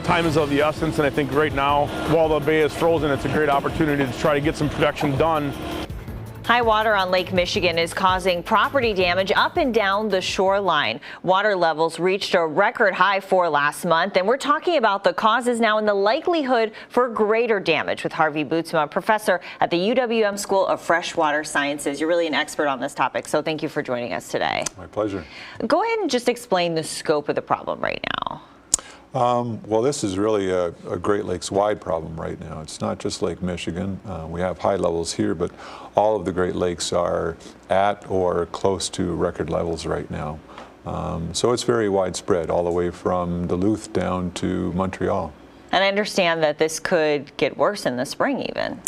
time is of the essence, and I think right now, while the bay is frozen, it's a great opportunity to try to get some protection done. High water on Lake Michigan is causing property damage up and down the shoreline. Water levels reached a record high for last month, and we're talking about the causes now and the likelihood for greater damage with Harvey Boetsma, professor at the UWM School of Freshwater Sciences. You're really an expert on this topic, so thank you for joining us today. My pleasure. Go ahead and just explain the scope of the problem right now. Well, this is really a Great Lakes-wide problem right now. It's not just Lake Michigan. We have high levels here, but all of the Great Lakes are at or close to record levels right now. So it's very widespread, all the way from Duluth down to Montreal. And I understand that this could get worse in the spring even.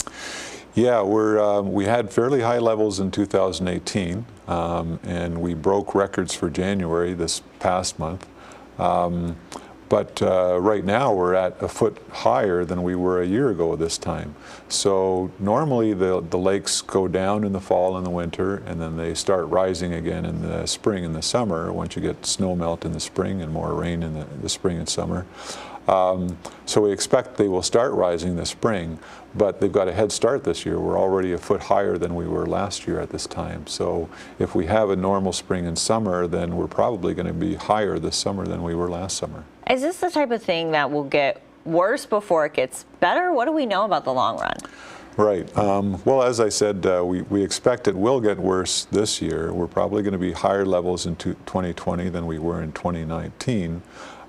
Yeah, we had fairly high levels in 2018, and we broke records for January this past month. But right now we're at a foot higher than we were a year ago this time. So normally the lakes go down in the fall and the winter, and then they start rising again in the spring and the summer once you get snow melt in the spring and more rain in the spring and summer. So we expect they will start rising this spring, but they've got a head start this year. We're already a foot higher than we were last year at this time. So if we have a normal spring and summer, then we're probably going to be higher this summer than we were last summer. Is this the type of thing that will get worse before it gets better? What do we know about the long run? Right. Well, as I said, we expect it will get worse this year. We're probably going to be higher levels in 2020 than we were in 2019.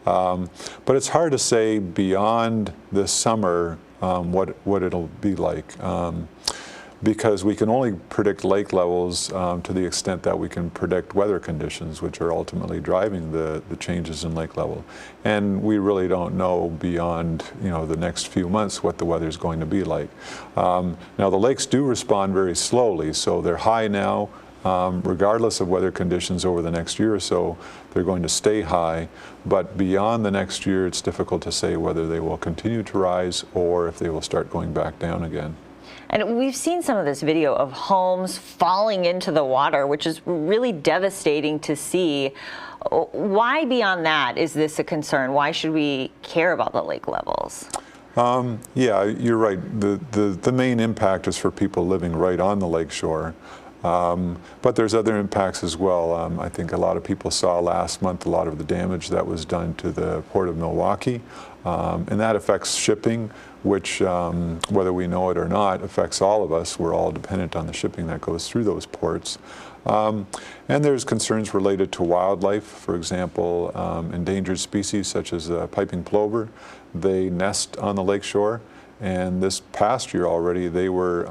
But it's hard to say beyond this summer what it'll be like, because we can only predict lake levels to the extent that we can predict weather conditions, which are ultimately driving the changes in lake level. And we really don't know beyond the next few months what the weather is going to be like. Now the lakes do respond very slowly, so they're high now. Regardless of weather conditions over the next year or so, they're going to stay high. But beyond the next year, it's difficult to say whether they will continue to rise or if they will start going back down again. And we've seen some of this video of homes falling into the water, which is really devastating to see. Why beyond that is this a concern? Why should we care about the lake levels? Yeah, you're right. The main impact is for people living right on the lake shore. But there's other impacts as well. I think a lot of people saw last month a lot of the damage that was done to the Port of Milwaukee, and that affects shipping, which, whether we know it or not, affects all of us. We're all dependent on the shipping that goes through those ports. And there's concerns related to wildlife. For example, endangered species such as piping plover, they nest on the lakeshore. And this past year already, they were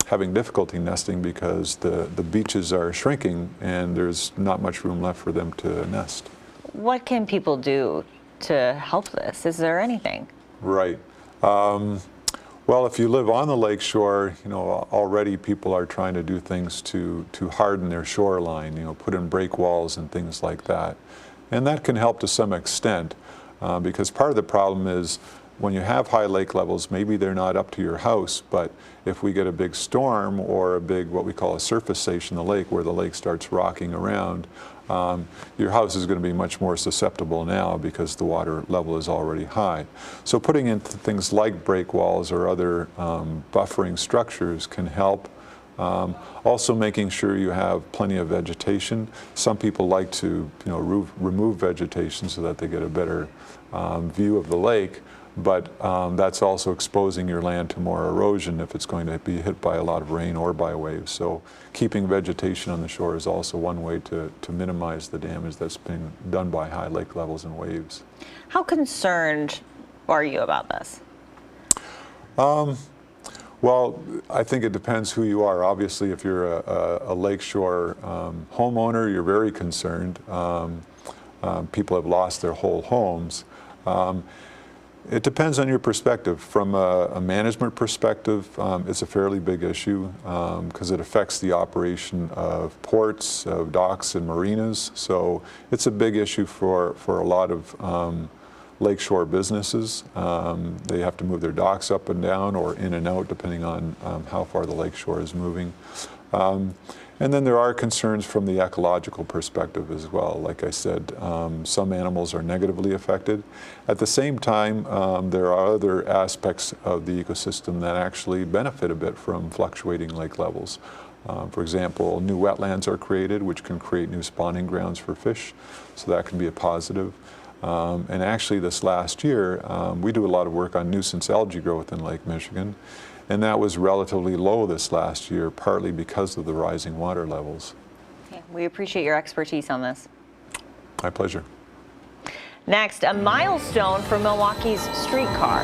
having difficulty nesting because the beaches are shrinking and there's not much room left for them to nest. What can people do to help this? Is there anything? Right. Well, if you live on the lake shore, already people are trying to do things to harden their shoreline, put in break walls and things like that. And that can help to some extent because part of the problem is when you have high lake levels, maybe they're not up to your house, but if we get a big storm or a big, what we call a surfacation in the lake, where the lake starts rocking around, your house is going to be much more susceptible now because the water level is already high. So putting in things like break walls or other buffering structures can help. Also making sure you have plenty of vegetation. Some people like to remove vegetation so that they get a better view of the lake. But that's also exposing your land to more erosion if it's going to be hit by a lot of rain or by waves. So keeping vegetation on the shore is also one way to minimize the damage that's been done by high lake levels and waves. How concerned are you about this? Well, I think it depends who you are. Obviously, if you're a lakeshore homeowner, you're very concerned. People have lost their whole homes. It depends on your perspective. From a management perspective, it's a fairly big issue because it affects the operation of ports, of docks and marinas. So it's a big issue for a lot of lakeshore businesses. They have to move their docks up and down or in and out depending on how far the lakeshore is moving. And And then there are concerns from the ecological perspective as well. Like I said, some animals are negatively affected. At the same time, there are other aspects of the ecosystem that actually benefit a bit from fluctuating lake levels. For example, new wetlands are created, which can create new spawning grounds for fish, so that can be a positive. And actually this last year, we do a lot of work on nuisance algae growth in Lake Michigan, and that was relatively low this last year, partly because of the rising water levels. Okay. We appreciate your expertise on this. My pleasure. Next, a milestone for Milwaukee's streetcar.